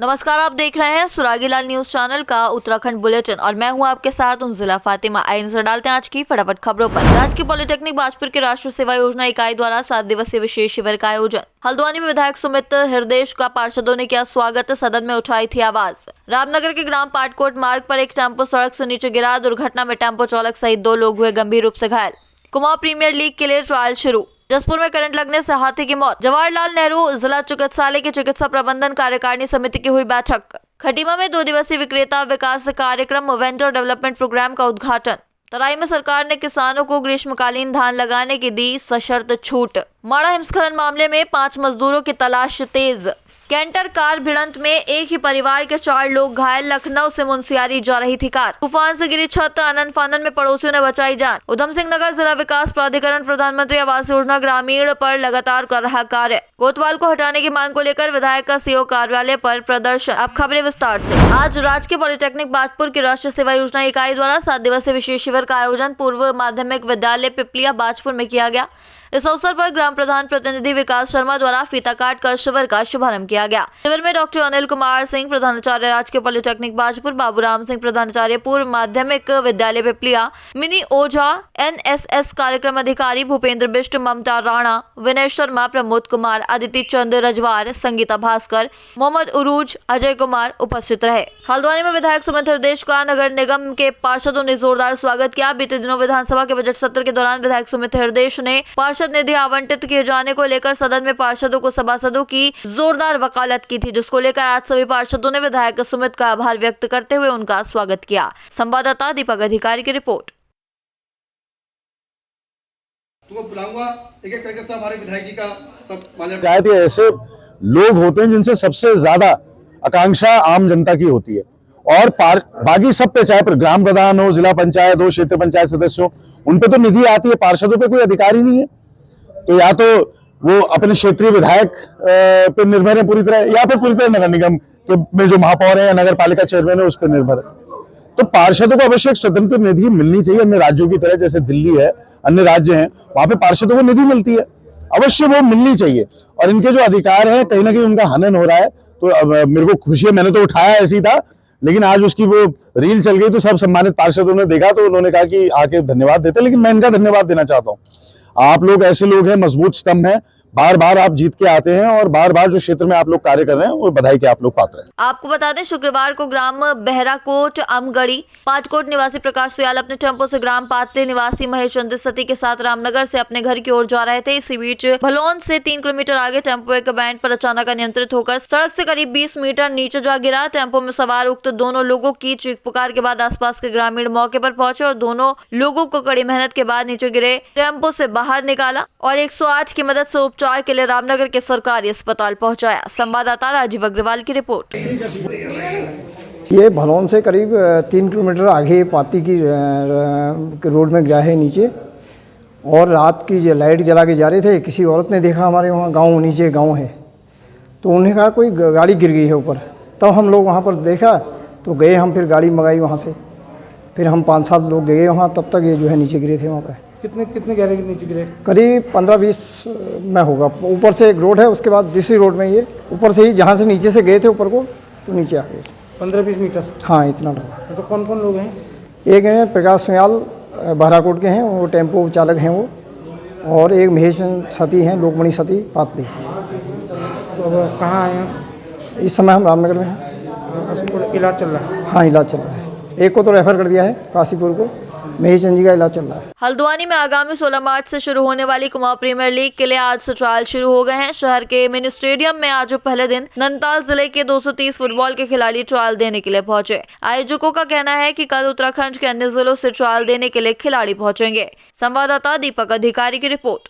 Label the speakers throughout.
Speaker 1: नमस्कार, आप देख रहे हैं सुरागीलाल न्यूज चैनल का उत्तराखंड बुलेटिन और मैं हूं आपके साथ उनजिला फातिमा। आइए नजर डालते हैं आज की फटाफट खबरों पर। राजकीय पॉलिटेक्निक बाजपुर के राष्ट्रीय सेवा योजना इकाई द्वारा 7 दिवसीय विशेष शिविर का आयोजन। हल्द्वानी में विधायक सुमित हृदयेश का पार्षदों ने किया स्वागत, सदन में उठाई थी आवाज। रामनगर के ग्राम पाटकोट मार्ग पर एक टेम्पो सड़क से नीचे गिरा। दुर्घटना में टेम्पो चालक सहित 2 लोग हुए गंभीर रूप से घायल। कुमाऊं प्रीमियर लीग के लिए ट्रायल शुरू। जसपुर में करंट लगने से हाथी की मौत। जवाहरलाल नेहरू जिला चिकित्सालय की चिकित्सा प्रबंधन कार्यकारिणी समिति की हुई बैठक। खटीमा में 2 दिवसीय विक्रेता विकास कार्यक्रम वेंडर डेवलपमेंट प्रोग्राम का उद्घाटन। तराई में सरकार ने किसानों को ग्रीष्मकालीन धान लगाने की दी सशर्त छूट। माड़ा हिमस्खलन मामले में 5 मजदूरों की तलाश तेज। कैंटर कार भिड़ंत में एक ही परिवार के 4 लोग घायल। लखनऊ से मुंशियारी जा रही थी कार, तूफान से गिरी छत। आनन फानन में पड़ोसियों ने बचाई जान। उधम सिंह नगर जिला विकास प्राधिकरण प्रधानमंत्री आवास योजना ग्रामीण पर लगातार कर रहा कार्य। कोतवाल को हटाने की मांग को लेकर विधायक का सीओ कार्यालय पर प्रदर्शन। अब खबरें विस्तार से। आज राजकीय पॉलिटेक्निक बाजपुर की राष्ट्रीय सेवा योजना इकाई द्वारा 7 दिवसीय विशेष शिविर का आयोजन पूर्व माध्यमिक विद्यालय पिपलिया बाजपुर में किया गया। इस अवसर पर ग्राम प्रधान प्रतिनिधि विकास शर्मा द्वारा फीता काट कर शिविर का शुभारंभ किया गया। शिविर में डॉक्टर अनिल कुमार सिंह प्रधानाचार्य राजकीय पॉलिटेक्निक बाजपुर, बाबूराम सिंह प्रधानाचार्य पूर्व माध्यमिक विद्यालय पिपलिया, मिनी ओझा, एनएसएस कार्यक्रम अधिकारी भूपेंद्र बिष्ट, ममता राणा, विनय शर्मा, प्रमोद कुमार, अदिति चंद रजवार, संगीता भास्कर, मोहम्मद उरूज, अजय कुमार उपस्थित रहे। हल्द्वानी में विधायक सुमित हृदयेश का नगर निगम के पार्षदों ने जोरदार स्वागत किया। बीते दिनों विधानसभा के बजट सत्र के दौरान विधायक सुमित हृदयेश ने पार्षद निधि आवंटित किए जाने को लेकर सदन में पार्षदों को सभासदों की जोरदार वकालत की थी, जिसको लेकर आज सभी पार्षदों ने विधायक सुमित का आभार व्यक्त करते हुए उनका स्वागत किया। संवाददाता दीपक अधिकारी की रिपोर्ट।
Speaker 2: तुमको बुलाऊंगा एक एक करके सब हमारे विधायक जी का सब मान्यता।
Speaker 3: पंचायत ऐसे लोग होते हैं जिनसे सबसे ज्यादा आकांक्षा आम जनता की होती है और बाकी सब पे, चाहे ग्राम प्रधान हो, जिला पंचायत हो, क्षेत्र पंचायत सदस्य हो, उन पे तो निधि आती है, पार्षदों पे कोई अधिकार ही नहीं है। तो या तो वो अपने क्षेत्रीय विधायक पे निर्भर है पूरी तरह, या फिर पूरी तरह नगर निगम के में जो महापौर है या नगर पालिका चेयरमैन है उस पर निर्भर है। तो पार्षदों को अवश्य स्वतंत्र निधि मिलनी चाहिए। अन्य राज्यों की तरह, जैसे दिल्ली है, अन्य राज्य हैं, वहां पे पार्षदों को निधि मिलती है, अवश्य वो मिलनी चाहिए। और इनके जो अधिकार है कहीं ना कहीं उनका हनन हो रहा है। तो मेरे को खुशी है, मैंने तो उठाया ऐसे ही था, लेकिन आज उसकी वो रील चल गई तो सब सम्मानित पार्षदों ने देखा तो उन्होंने कहा कि आके धन्यवाद देते। लेकिन मैं इनका धन्यवाद देना चाहता हूँ। आप लोग ऐसे लोग हैं, मजबूत स्तंभ हैं, बार बार आप जीत के आते हैं और बार बार जो क्षेत्र में आप लोग कार्य कर रहे हैं वो बधाई के आप लोग पात्र हैं।
Speaker 1: आपको बता दें, शुक्रवार को ग्राम बहराकोट अमगढ़ी पाटकोट निवासी प्रकाश सुयाल अपने टेम्पो से ग्राम पातले निवासी महेश चंद्र सती के साथ रामनगर से अपने घर की ओर जा रहे थे। इसी बीच भलोन से 3 किलोमीटर आगे टेम्पो एक बैंड पर अचानक अनियंत्रित होकर सड़क से करीब 20 मीटर नीचे जा गिरा। टेम्पो में सवार उक्त दोनों लोगों की चीख पुकार के बाद आसपास के ग्रामीण मौके पर पहुंचे और दोनों लोगों को कड़ी मेहनत के बाद नीचे गिरे टेम्पो से बाहर निकाला और 108 की मदद से उपचार के लिए रामनगर के सरकारी अस्पताल पहुंचाया। संवाददाता राजीव अग्रवाल की रिपोर्ट।
Speaker 4: ये भलोन से करीब 3 किलोमीटर आगे पाती की रोड में गिरा है नीचे, और रात की जो लाइट जला के जा रहे थे, किसी औरत ने देखा, हमारे वहाँ गांव नीचे गांव है, तो उन्होंने कहा कोई गाड़ी गिर गई है ऊपर। तब हम लोग वहाँ पर देखा तो गए, हम फिर गाड़ी मंगाई वहाँ से, फिर हम 5-7 लोग गए वहाँ, तब तक ये जो है नीचे गिरे थे वहाँ पर।
Speaker 2: कितने गहरे के नीचे गिरे?
Speaker 4: करीब 15-20 में होगा। ऊपर से एक रोड है, उसके बाद दूसरी रोड में ये ऊपर से ही, जहाँ से नीचे से गए थे ऊपर को, तो नीचे आ गए।
Speaker 2: 15-20 मीटर?
Speaker 4: हाँ, इतना लगा।
Speaker 2: तो कौन कौन लोग हैं? एक
Speaker 4: हैं प्रकाश सुयाल बहराकोट के हैं, वो टेम्पो चालक हैं वो, और एक महेश सती हैं, लोकमणि सती पातली।
Speaker 2: तो अब कहाँ आए हैं?
Speaker 4: इस समय हम रामनगर में हैं।
Speaker 2: इलाज चल रहा है?
Speaker 4: हाँ, इलाज चल रहा है। एक को तो रेफर कर दिया है काशीपुर को, महेश चंद जी का इलाज चल रहा है।
Speaker 1: हल्द्वानी में आगामी 16 मार्च से शुरू होने वाली कुमाऊं प्रीमियर लीग के लिए आज से ट्रायल शुरू हो गए हैं। शहर के मिनी स्टेडियम में आज पहले दिन नैनीताल जिले के 230 फुटबॉल के खिलाड़ी ट्रायल देने के लिए पहुंचे। आयोजकों का कहना है कि कल उत्तराखंड के अन्य जिलों से ट्रायल देने के लिए खिलाड़ी पहुंचेंगे। संवाददाता दीपक अधिकारी की रिपोर्ट।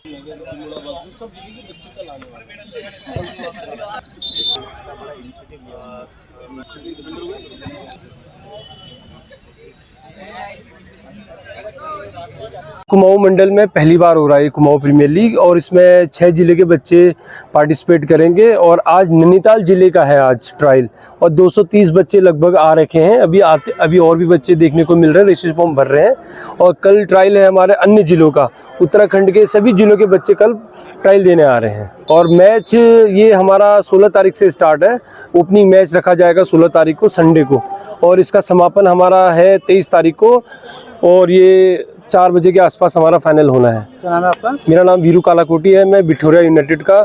Speaker 5: कुमाऊं मंडल में पहली बार हो रहा है कुमाऊं प्रीमियर लीग और इसमें 6 जिले के बच्चे पार्टिसिपेट करेंगे और आज नैनीताल जिले का है आज ट्रायल और 230 बच्चे लगभग आ रखे हैं। अभी और भी बच्चे देखने को मिल रहे हैं, रजिस्ट्रेशन फॉर्म भर रहे हैं और कल ट्रायल है हमारे अन्य जिलों का। उत्तराखंड के सभी जिलों के बच्चे कल ट्रायल देने आ रहे हैं और मैच ये हमारा 16 तारीख से स्टार्ट है। ओपनिंग मैच रखा जाएगा 16 तारीख को संडे को और इसका समापन हमारा है 23 तारीख को और ये 4 बजे के आसपास हमारा फाइनल होना है।
Speaker 6: क्या नाम है आपका?
Speaker 5: मेरा नाम वीरू कालाकोटी है, मैं बिठोरिया यूनाइटेड का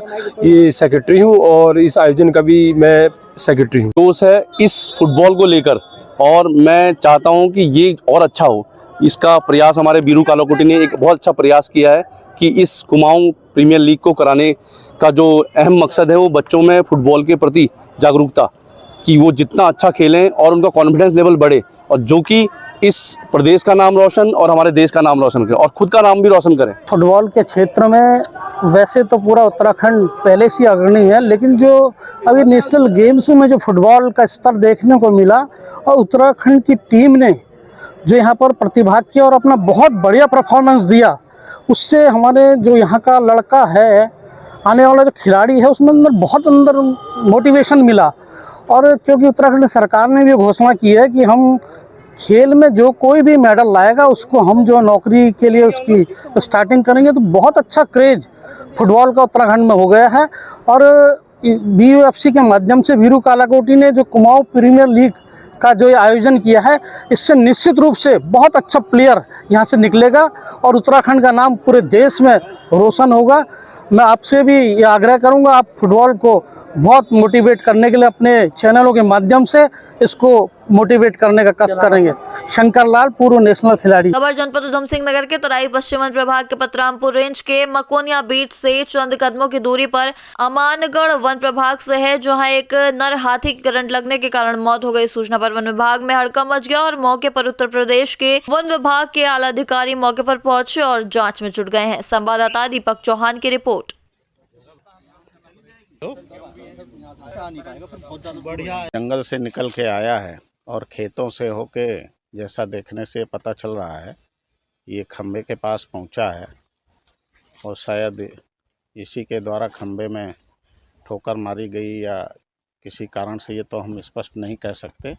Speaker 5: ये सेक्रेटरी हूँ और इस आयोजन का भी मैं सेक्रेटरी हूँ।
Speaker 7: जोश है इस फुटबॉल को लेकर और मैं चाहता हूँ कि ये और अच्छा हो। इसका प्रयास हमारे वीरू कालाकोटी ने एक बहुत अच्छा प्रयास किया है कि इस कुमाऊं प्रीमियर लीग को कराने का जो अहम मकसद है वो बच्चों में फुटबॉल के प्रति जागरूकता, कि वो जितना अच्छा खेलें और उनका कॉन्फिडेंस लेवल बढ़े और जो कि इस प्रदेश का नाम रोशन और हमारे देश का नाम रोशन करें और खुद का नाम भी रोशन करें।
Speaker 6: फुटबॉल के क्षेत्र में वैसे तो पूरा उत्तराखंड पहले से अग्रणी है, लेकिन जो अभी नेशनल गेम्स में जो फुटबॉल का स्तर देखने को मिला और उत्तराखंड की टीम ने जो यहाँ पर प्रतिभाग किया और अपना बहुत बढ़िया परफॉर्मेंस दिया, उससे हमारे जो यहाँ का लड़का है, आने वाला जो खिलाड़ी है, उसमें बहुत अंदर मोटिवेशन मिला। और क्योंकि उत्तराखंड सरकार ने भी घोषणा की है कि हम खेल में जो कोई भी मेडल लाएगा उसको हम जो नौकरी के लिए उसकी स्टार्टिंग करेंगे, तो बहुत अच्छा क्रेज फुटबॉल का उत्तराखंड में हो गया है। और BUFC के माध्यम से वीरू कालाकोटी ने जो कुमाऊं प्रीमियर लीग का जो आयोजन किया है, इससे निश्चित रूप से बहुत अच्छा प्लेयर यहाँ से निकलेगा और उत्तराखंड का नाम पूरे देश में रोशन होगा। मैं आपसे भी ये आग्रह करूँगा, आप फुटबॉल को बहुत मोटिवेट करने के लिए अपने चैनलों के माध्यम से इसको मोटिवेट करने का कष्ट करेंगे। शंकर लाल, पूर्व नेशनल खिलाड़ी।
Speaker 1: खबर जनपद उधम सिंह नगर के तराई पश्चिम वन प्रभाग के पतरामपुर रेंज के मकोनिया बीट से चंद कदमों की दूरी पर अमानगढ़ वन प्रभाग से है, जहां एक नर हाथी की करंट लगने के कारण मौत हो गई। सूचना पर वन विभाग में हड़कंप मच गया और मौके पर उत्तर प्रदेश के वन विभाग के आला अधिकारी मौके पर पहुंचे और जाँच में जुट गए हैं। संवाददाता दीपक चौहान की रिपोर्ट।
Speaker 8: जंगल से निकल के आया है और खेतों से होके, जैसा देखने से पता चल रहा है, ये खंबे के पास पहुंचा है और शायद इसी के द्वारा खंबे में ठोकर मारी गई या किसी कारण से, ये तो हम स्पष्ट नहीं कह सकते,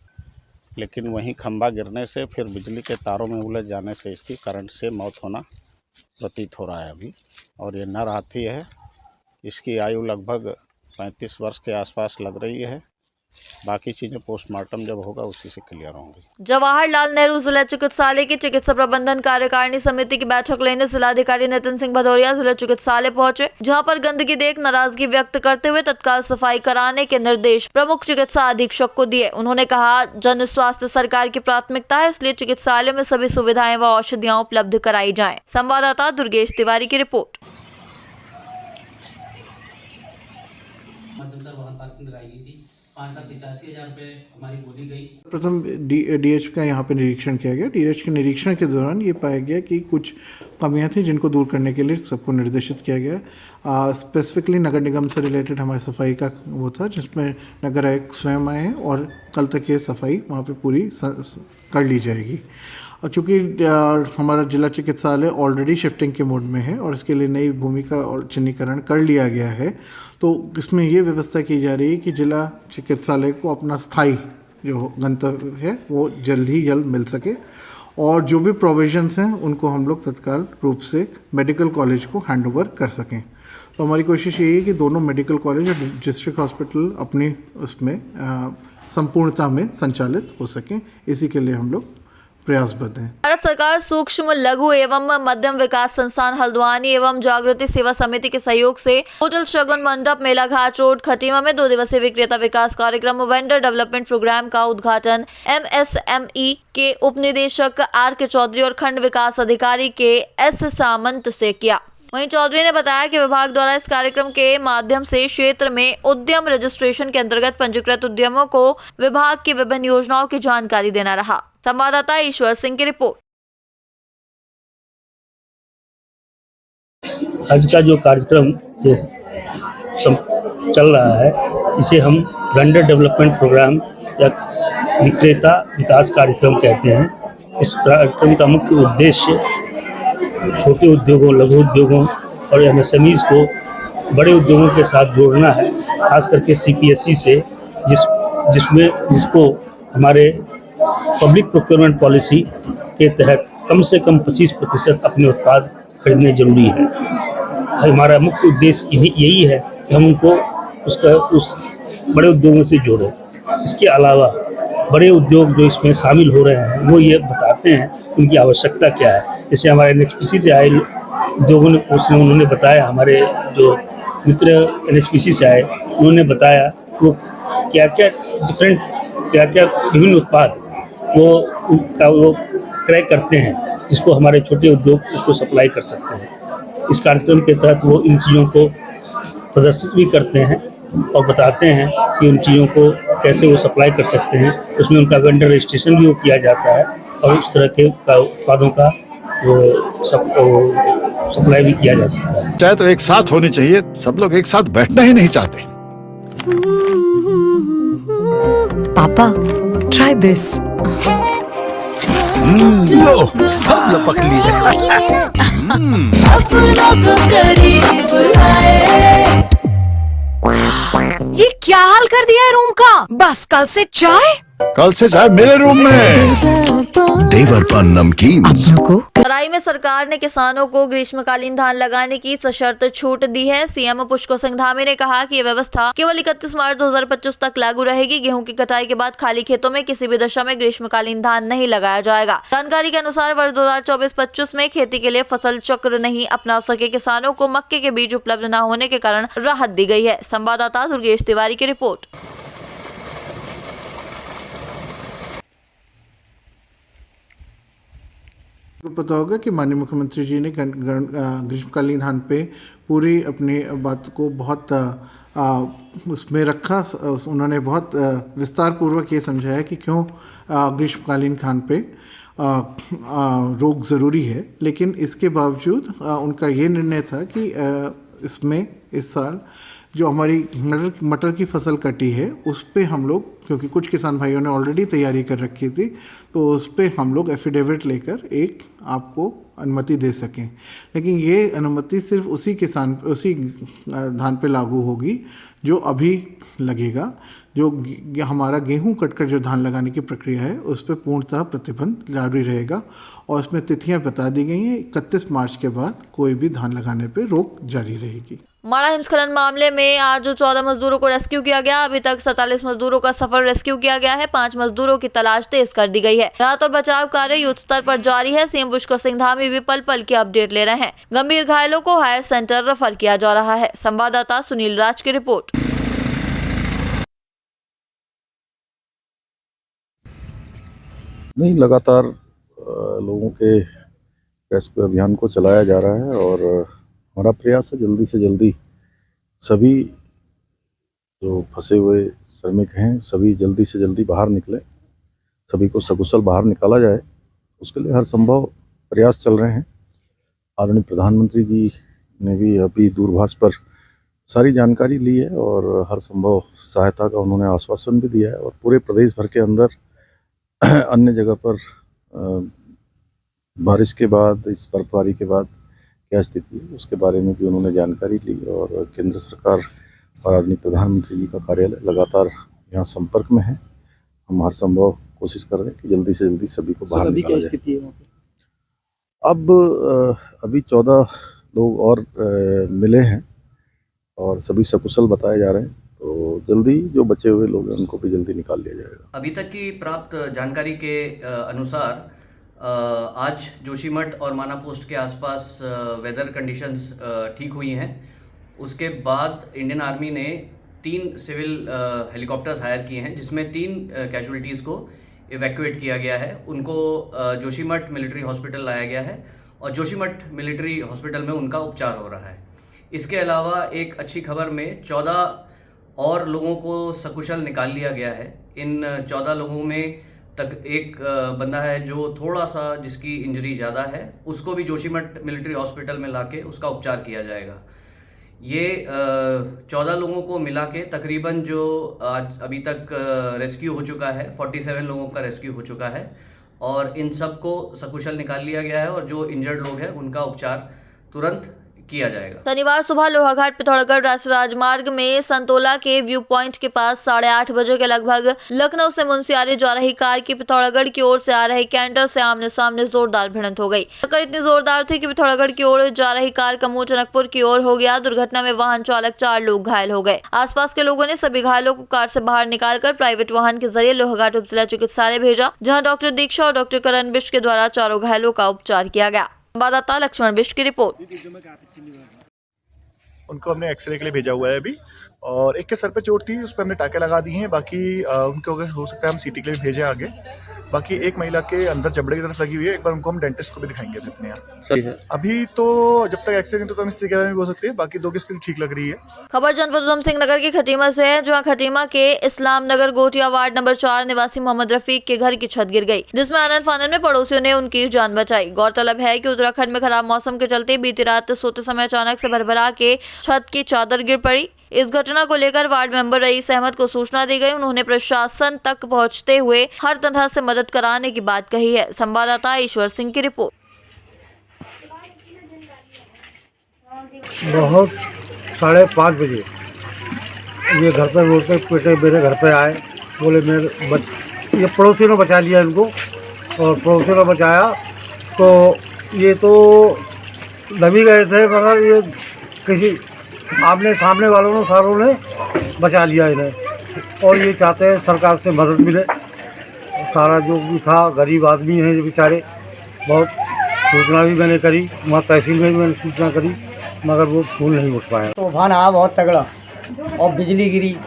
Speaker 8: लेकिन वहीं खंबा गिरने से फिर बिजली के तारों में उलझ जाने से इसकी करंट से मौत होना प्रतीत हो रहा है अभी। और ये नर हाथी है, इसकी आयु लगभग 35 वर्ष के आसपास लग रही है। बाकी चीजें पोस्टमार्टम जब होगा उसी से क्लियर होंगी।
Speaker 1: जवाहरलाल नेहरू जिला चिकित्सालय की चिकित्सा प्रबंधन कार्यकारिणी समिति की बैठक लेने जिलाधिकारी नितिन सिंह भदौरिया जिला चिकित्सालय पहुंचे, जहां पर गंदगी देख नाराजगी व्यक्त करते हुए तत्काल सफाई कराने के निर्देश प्रमुख चिकित्सा अधीक्षक को दिए। उन्होंने कहा, जन स्वास्थ्य सरकार की प्राथमिकता है, इसलिए चिकित्सालय में सभी सुविधाएं व औषधियां उपलब्ध कराई जाए। संवाददाता दुर्गेश तिवारी की रिपोर्ट।
Speaker 9: माध्यम से वाहन पार्किंग लगाई गई थी। 5,85,000 रुपये हमारी बोली गई।
Speaker 10: प्रथम DH का यहाँ पे निरीक्षण किया गया। DH के निरीक्षण के दौरान ये पाया गया कि कुछ कमियां थी जिनको दूर करने के लिए सबको निर्देशित किया गया। स्पेसिफिकली नगर निगम से रिलेटेड हमारी सफाई का वो था, जिसमें नगर आयुक्त स्वयं आए और कल तक ये सफाई वहाँ पे पूरी कर ली जाएगी। और क्योंकि हमारा जिला चिकित्सालय ऑलरेडी शिफ्टिंग के मोड में है और इसके लिए नई भूमि का चिन्हीकरण कर लिया गया है, तो इसमें ये व्यवस्था की जा रही है कि जिला चिकित्सालय को अपना स्थायी जो गंतव्य है वो जल्द ही जल्द मिल सके और जो भी प्रोविजंस हैं उनको हम लोग तत्काल रूप से मेडिकल कॉलेज को हैंडओवर कर सकें। तो हमारी कोशिश यही है कि दोनों मेडिकल कॉलेज और डिस्ट्रिक्ट हॉस्पिटल अपनी उसमें संपूर्णता में संचालित हो सकें, इसी के लिए हम लोग प्रयासबद्ध हैं।
Speaker 1: भारत सरकार सूक्ष्म लघु एवं मध्यम विकास संस्थान हल्द्वानी एवं जागृति सेवा समिति के सहयोग से होटल शगुन मंडप मेला घाट रोड खटीमा में 2 दिवसीय विक्रेता विकास कार्यक्रम वेंडर डेवलपमेंट प्रोग्राम का उद्घाटन MSME के उप निदेशक RK चौधरी और खंड विकास अधिकारी KS सामंत से किया। वहीं चौधरी ने बताया कि विभाग द्वारा इस कार्यक्रम के माध्यम से क्षेत्र में उद्यम रजिस्ट्रेशन के अंतर्गत पंजीकृत उद्यमों को विभाग की विभिन्न योजनाओं की जानकारी देना रहा। संवाददाता ईश्वर सिंह की रिपोर्ट।
Speaker 11: आज का जो कार्यक्रम चल रहा है, इसे हम वेंडर डेवलपमेंट प्रोग्राम या विक्रेता विकास कार्यक्रम कहते हैं। इस कार्यक्रम का मुख्य उद्देश्य छोटे उद्योगों, लघु उद्योगों और एमएसएमईज को बड़े उद्योगों के साथ जोड़ना है, खास करके सीपीएसई से, जिसको हमारे पब्लिक प्रोक्योरमेंट पॉलिसी के तहत कम से कम 25% अपने उत्पाद खरीदने जरूरी है। हमारा मुख्य उद्देश्य यही है कि हम उनको उस बड़े उद्योगों से जोड़ें। इसके अलावा बड़े उद्योग जो इसमें शामिल हो रहे हैं वो ये बताते हैं उनकी आवश्यकता क्या है। जैसे हमारे एनएचपीसी से आए उद्योगों ने उन्होंने बताया, हमारे जो मित्र एनएचपीसी से आए उन्होंने बताया वो क्या क्या विभिन्न उत्पाद वो क्रय करते हैं, जिसको हमारे छोटे उद्योग उसको सप्लाई कर सकते हैं। इस कार्यक्रम के तहत वो इन चीज़ों को प्रदर्शित भी करते हैं और बताते हैं कि उन चीज़ों को कैसे वो सप्लाई कर सकते हैं। उसमें उनका वेंडर रजिस्ट्रेशन भी वो किया जाता है और उस तरह के उत्पादों का वो सप्लाई भी किया जा सकता है।
Speaker 12: चाहे तो एक साथ होनी चाहिए, सब लोग एक साथ बैठना ही नहीं चाहते।
Speaker 13: पापा, ट्राई दिस।
Speaker 12: लो, सब लपक लिए।
Speaker 13: ये क्या हाल कर दिया है रूम का? बस कल से चाय
Speaker 12: मेरे रूम में। देवर पान नमकीन।
Speaker 1: तराई में सरकार ने किसानों को ग्रीष्मकालीन धान लगाने की सशर्त छूट दी है। सीएम पुष्कर सिंह धामी ने कहा कि ये व्यवस्था केवल 31 मार्च 2025 तक लागू रहेगी। गेहूं की कटाई के बाद खाली खेतों में किसी भी दशा में ग्रीष्मकालीन धान नहीं लगाया जाएगा। जानकारी के अनुसार वर्ष 2024-25 में खेती के लिए फसल चक्र नहीं अपना सके किसानों को मक्के के बीज उपलब्ध न होने के कारण राहत दी गई है। संवाददाता दुर्गेश तिवारी की रिपोर्ट।
Speaker 10: को पता होगा कि माननीय मुख्यमंत्री जी ने ग्रीष्मकालीन धान पे पूरी अपनी बात को बहुत उसमें रखा। उन्होंने बहुत विस्तार पूर्वक ये समझाया कि क्यों ग्रीष्मकालीन धान पे रोक ज़रूरी है। लेकिन इसके बावजूद उनका ये निर्णय था कि इसमें इस साल जो हमारी मटर की फसल कटी है उस पे हम लोग, क्योंकि कुछ किसान भाइयों ने ऑलरेडी तैयारी कर रखी थी, तो उस पे हम लोग एफिडेविट लेकर एक आपको अनुमति दे सकें। लेकिन ये अनुमति सिर्फ उसी धान पे लागू होगी जो अभी लगेगा। जो हमारा गेहूं कटकर जो धान लगाने की प्रक्रिया है उस पर पूर्णतः प्रतिबंध जारी रहेगा और उसमें तिथियां बता दी गई हैं। 31 मार्च के बाद कोई भी धान लगाने पे रोक जारी रहेगी।
Speaker 1: माड़ा हिमस्खलन मामले में आज 14 मजदूरों को रेस्क्यू किया गया। अभी तक 47 मजदूरों का सफल रेस्क्यू किया गया है। 5 मजदूरों की तलाश तेज कर दी गई है। राहत और बचाव कार्य युद्ध स्तर पर जारी है। सीएम पुष्कर सिंह धामी भी पल पल की अपडेट ले रहे हैं। गंभीर घायलों को हायर सेंटर रेफर किया जा रहा है। संवाददाता सुनील राज की रिपोर्ट।
Speaker 3: नहीं, लगातार लोगों के रेस्क्यू अभियान को चलाया जा रहा है और हमारा प्रयास है जल्दी से जल्दी सभी जो फंसे हुए श्रमिक हैं सभी जल्दी से जल्दी बाहर निकलें, सभी को सकुशल बाहर निकाला जाए। उसके लिए हर संभव प्रयास चल रहे हैं। आदरणीय प्रधानमंत्री जी ने भी अभी दूरभाष पर सारी जानकारी ली है और हर संभव सहायता का उन्होंने आश्वासन भी दिया है। और पूरे प्रदेश भर के अंदर अन्य जगह पर बारिश के बाद, इस बर्फबारी के बाद क्या स्थिति है उसके बारे में भी उन्होंने जानकारी ली। और केंद्र सरकार और आदरणीय प्रधानमंत्री जी का कार्यालय लगातार यहाँ संपर्क में है। हम हर संभव कोशिश कर रहे हैं कि जल्दी से जल्दी सभी को बाहर निकाला जाए। अब अभी 14 लोग और मिले हैं और सभी सकुशल बताए जा रहे हैं, तो जल्दी जो बचे हुए लोग हैं उनको भी जल्दी निकाल लिया जाएगा।
Speaker 14: अभी तक की प्राप्त जानकारी के अनुसार आज जोशीमठ और माना पोस्ट के आसपास वेदर कंडीशंस ठीक हुई हैं। उसके बाद इंडियन आर्मी ने 3 सिविल हेलीकॉप्टर्स हायर किए हैं, जिसमें 3 कैजुअलिटीज़ को इवैक्यूएट किया गया है। उनको जोशीमठ मिलिट्री हॉस्पिटल लाया गया है और जोशीमठ मिलिट्री हॉस्पिटल में उनका उपचार हो रहा है। इसके अलावा एक अच्छी खबर में 14 और लोगों को सकुशल निकाल लिया गया है। इन 14 लोगों में तक एक बंदा है जो थोड़ा सा जिसकी इंजरी ज़्यादा है, उसको भी जोशीमठ मिलिट्री हॉस्पिटल में लाके उसका उपचार किया जाएगा। ये 14 लोगों को मिला के तकरीबन जो आज अभी तक रेस्क्यू हो चुका है 47 लोगों का रेस्क्यू हो चुका है और इन सब को सकुशल निकाल लिया गया है और जो इंजर्ड लोग हैं उनका उपचार तुरंत किया जाएगा।
Speaker 1: शनिवार सुबह लोहाघाट पिथौरागढ़ राष्ट्रीय राजमार्ग में संतोला के व्यू पॉइंट के पास 8:30 बजे के लगभग लखनऊ से मुंशियारी जा रही कार की पिथौरागढ़ की ओर से आ रही कैंटर से आमने सामने जोरदार भिड़ंत हो गई। टक्कर इतनी जोरदार थी कि पिथौरागढ़ की ओर जा रही कार का मुंह टनकपुर की ओर हो गया। दुर्घटना में वाहन चालक 4 लोग घायल हो गए। आसपास के लोगों ने सभी घायलों को कार से बाहर निकालकर प्राइवेट वाहन के जरिए लोहाघाट उप जिला चिकित्सालय भेजा, जहाँ डॉक्टर दीक्षा और डॉक्टर करण बिष्ट के द्वारा चारों घायलों का उपचार किया गया। संवाददाता लक्ष्मण बिष्ट की रिपोर्ट।
Speaker 15: उनको हमने एक्सरे के लिए भेजा हुआ है अभी, और एक के सर पे चोट थी, उस पर हमने टाके लगा दिए हैं। बाकी उनको अगर हो सकता है हम सीटी के लिए भेजें आगे। बाकी एक महिला के अंदर जबड़े की तरफ लगी हुई है, एक बार उनको हम डेंटिस्ट को भी दिखाएंगे अपने यहाँ। अभी तो जब तक एक्सरे नहीं तो हम स्थिति के बारे में बोल सकते हैं, बाकी 2 की स्थिति ठीक लग रही है।
Speaker 1: खबर जनपद उधम सिंह नगर की खटीमा से है, जहां खटीमा के इस्लाम नगर गोटिया वार्ड नंबर 4 निवासी मोहम्मद रफीक के घर की छत गिर गई, जिसमें आनन फानन में पड़ोसियों ने उनकी जान बचाई। गौरतलब है कि उत्तराखंड में खराब मौसम के चलते बीती रात सोते समय अचानक से भरभरा के छत की चादर गिर पड़ी। इस घटना को लेकर वार्ड मेंबर रईस अहमद को सूचना दी गई। उन्होंने प्रशासन तक पहुंचते हुए हर तरह से मदद कराने की बात कही है। संवाददाता ईश्वर सिंह की रिपोर्ट।
Speaker 6: बहुत 5:30 बजे ये घर पर रोते पीटे मेरे घर पे आए, बोले ये पड़ोसियों ने बचा लिया इनको, और पड़ोसियों ने बचाया तो ये तो दबी गए थे, मगर ये किसी आमने सामने वालों ने सारों ने बचा लिया इन्हें। और ये चाहते हैं सरकार से मदद मिले। सारा जो भी था गरीब आदमी है जो बेचारे, बहुत सूचना भी मैंने करी, वहाँ तहसील में भी मैंने सूचना करी, मगर वो फूल नहीं उठ पाया।
Speaker 4: तूफान आया बहुत तगड़ा और बिजली गिरी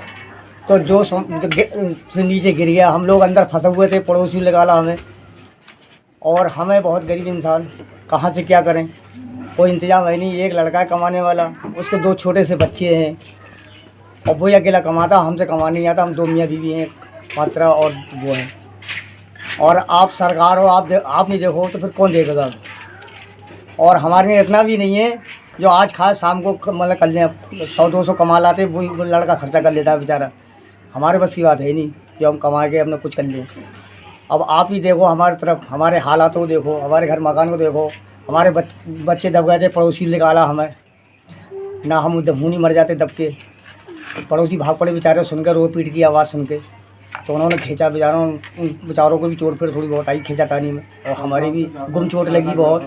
Speaker 4: तो जो से नीचे गिर गया। हम लोग अंदर फंसे हुए थे, पड़ोसी निकाला हमें, और हमें बहुत गरीब इंसान कहाँ से क्या करें, कोई इंतजाम है नहीं। एक लड़का है कमाने वाला, उसके 2 छोटे से बच्चे हैं, और वो अकेला कमाता, हमसे कमा नहीं आता। हम 2 मियाँ बीवी हैं, मात्रा और वो हैं। और आप सरकार हो, आप नहीं देखो तो फिर कौन देखेगा। और हमारे में इतना भी नहीं है जो आज खास शाम को मतलब कर लें, 100-200 कमा लाते, वो लड़का खर्चा कर लेता है बेचारा। हमारे बस की बात है नहीं कि हम कमा के अपना कुछ कर लें। अब आप ही देखो हमारी तरफ, हमारे हालात को देखो, हमारे घर मकान को देखो। हमारे बच्चे दब गए थे, पड़ोसी निकाला हमें, ना हम दबूनी मर जाते दब के। पड़ोसी भाग पड़े बेचारे, सुनकर रो पीट की आवाज़ सुन के, तो उन्होंने खींचा बेचारों को भी चोट फिर थोड़ी बहुत आई खींचातानी में, और हमारी भी गुम चोट लगी बहुत।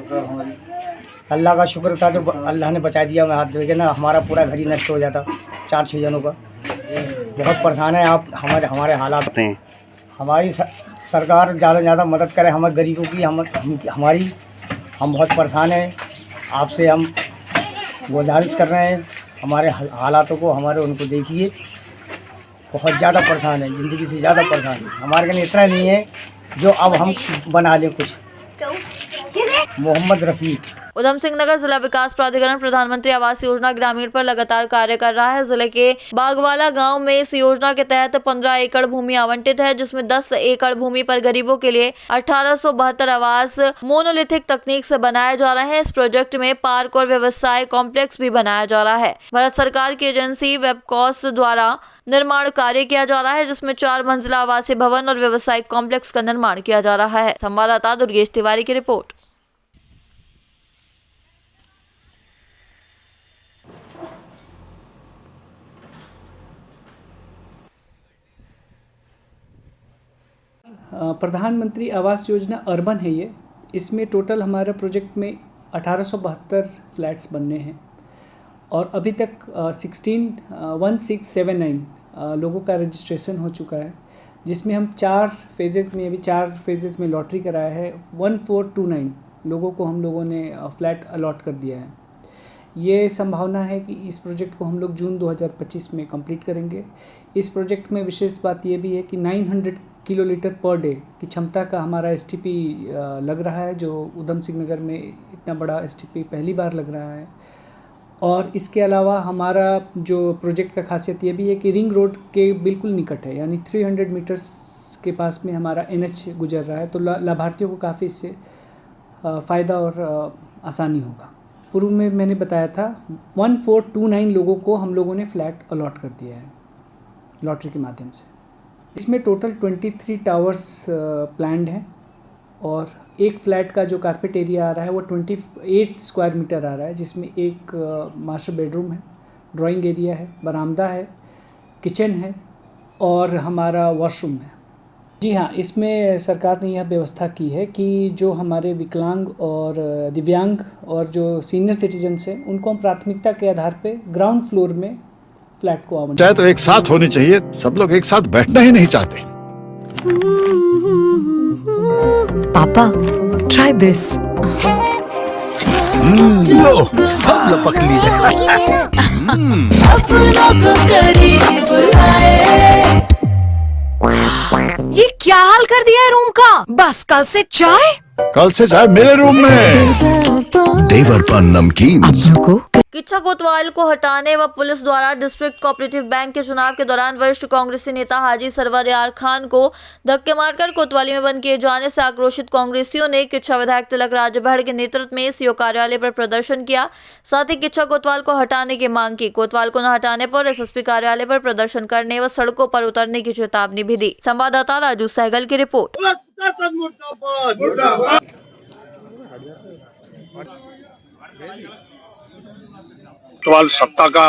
Speaker 4: अल्लाह का शुक्र था जो अल्लाह ने बचा दिया। मैं हाथ धो के ना हमारा पूरा घर ही नष्ट हो जाता, 4-6 जनों का। बहुत परेशान है आप, हमारे हालात हैं। हमारी सरकार ज़्यादा से ज़्यादा मदद करे हमारे गरीबों की। हम बहुत परेशान हैं, आपसे हम गुजारिश कर रहे हैं, हमारे हालातों को उनको देखिए। बहुत ज़्यादा परेशान है, ज़िंदगी से ज़्यादा परेशान है। हमारे कहीं इतना नहीं है जो अब हम बना लें कुछ। मोहम्मद रफ़ीक।
Speaker 1: उधम सिंह नगर जिला विकास प्राधिकरण प्रधानमंत्री आवास योजना ग्रामीण पर लगातार कार्य कर रहा है। जिले के बागवाला गांव में इस योजना के तहत 15 एकड़ भूमि आवंटित है, जिसमें 10 एकड़ भूमि पर गरीबों के लिए 1872 आवास मोनोलिथिक तकनीक से बनाए जा रहे हैं। इस प्रोजेक्ट में पार्क और व्यवसाय कॉम्प्लेक्स भी बनाया जा रहा है। भारत सरकार की एजेंसी वेबकॉस द्वारा निर्माण कार्य किया जा रहा है, जिसमें 4 मंजिला आवासीय भवन और व्यवसायिक कॉम्प्लेक्स का निर्माण किया जा रहा है। संवाददाता दुर्गेश तिवारी की रिपोर्ट।
Speaker 6: प्रधानमंत्री आवास योजना अर्बन है ये। इसमें टोटल हमारा प्रोजेक्ट में 1872 फ्लैट्स बनने हैं, और अभी तक 16,1679 लोगों का रजिस्ट्रेशन हो चुका है, जिसमें हम 4 फेजेज़ में लॉटरी कराया है। 1429 लोगों को हम लोगों ने फ्लैट अलॉट कर दिया है। ये संभावना है कि इस प्रोजेक्ट को हम लोग जून 2025 में कंप्लीट करेंगे। इस प्रोजेक्ट में विशेष बात ये भी है कि 900 किलोलीटर पर डे की क्षमता का हमारा एसटीपी लग रहा है, जो उधम सिंह नगर में इतना बड़ा एसटीपी पहली बार लग रहा है। और इसके अलावा हमारा जो प्रोजेक्ट का खासियत ये भी है कि रिंग रोड के बिल्कुल निकट है, यानी 300 मीटर्स के पास में हमारा NH गुजर रहा है, तो लाभार्थियों को काफ़ी इससे फ़ायदा और आसानी होगा। पूर्व में मैंने बताया था 1429 लोगों को हम लोगों ने फ्लैट अलॉट कर दिया है लॉटरी के माध्यम से। इसमें टोटल 23 टावर्स प्लान्ड हैं, और एक फ्लैट का जो कारपेट एरिया आ रहा है वो 28 स्क्वायर मीटर आ रहा है, जिसमें एक मास्टर बेडरूम है, ड्राइंग एरिया है, बरामदा है, किचन है और हमारा वॉशरूम है। जी हाँ, इसमें सरकार ने यह व्यवस्था की है कि जो हमारे विकलांग और दिव्यांग और जो सीनियर सिटीजन्स हैं उनको हम प्राथमिकता के आधार पे ग्राउंड फ्लोर में फ्लैट को आवंटित।
Speaker 12: चाहे तो एक साथ होनी चाहिए, सब लोग एक साथ बैठना ही नहीं चाहते।
Speaker 13: पापा ट्राई दिस।
Speaker 12: लो सब लपक ली।
Speaker 13: ये क्या हाल कर दिया है रूम का? बस कल से चाय
Speaker 12: मेरे रूम में। देवर पान नमकीन
Speaker 13: को
Speaker 1: किच्छा कोतवाल को हटाने व पुलिस द्वारा डिस्ट्रिक्ट कोऑपरेटिव बैंक के चुनाव के दौरान वरिष्ठ कांग्रेसी नेता हाजी सरवर यार खान को धक्के मारकर कोतवाली में बंद किए जाने से आक्रोशित कांग्रेसियों ने किच्छा विधायक तिलक राज अभड़ के नेतृत्व में सीओ कार्यालय पर प्रदर्शन किया। साथ ही किच्छा कोतवाल को हटाने की मांग की। कोतवाल को न हटाने पर एसएसपी कार्यालय पर प्रदर्शन करने व सड़कों पर उतरने की चेतावनी भी दी। संवाददाता राजू सहगल की रिपोर्ट।
Speaker 16: कोतवाल सत्ता का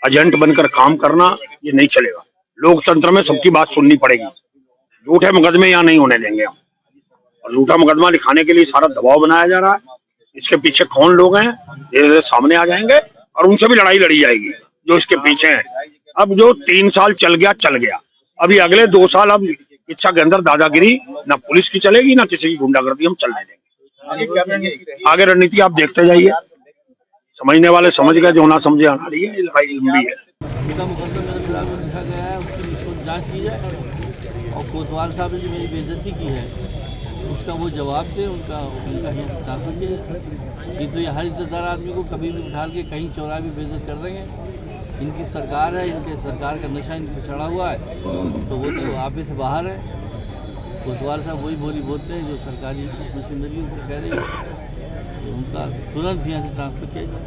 Speaker 16: एजेंट बनकर काम करना ये नहीं चलेगा। लोकतंत्र में सबकी बात सुननी पड़ेगी। झूठे मुकदमे यहाँ नहीं होने देंगे हम, और झूठा मुकदमा लिखाने के लिए सारा दबाव बनाया जा रहा है। इसके पीछे कौन लोग हैं धीरे धीरे सामने आ जाएंगे और उनसे भी लड़ाई लड़ी जाएगी जो इसके पीछे हैं। अब जो 3 साल चल गया, अभी अगले 2 साल अब इच्छा के अंदर दादागिरी ना पुलिस की चलेगी ना किसी की गुंडागर्दी हम चलने देंगे। आगे रणनीति आप देखते जाइए, समझने वाले समझ गए, जो ना समझे आना रही है। लड़ाई लंबी है।
Speaker 17: जांच की जाए और कोतवाल साहब ने जो मेरी बेइज्जती की है उसका वो जवाब दे, उनका ट्रांसफर किया। ये तो ये हर इज्जतदार आदमी को कभी भी उठा के कहीं चौराहे भी बेइज्जत कर देंगे। इनकी सरकार है, इनके सरकार का नशा इन पर चढ़ा हुआ है, तो वो तो आपे से बाहर है। कोतवाल साहब वही बोली बोलते हैं जो सरकारी मशीनरी उनसे कह रही है, उनका तुरंत यहाँ से ट्रांसफर किया जाए।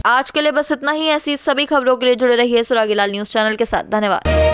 Speaker 1: आज के लिए बस इतना ही। ऐसी सभी खबरों के लिए जुड़े रहिए सुरागीलाल न्यूज़ चैनल के साथ। धन्यवाद।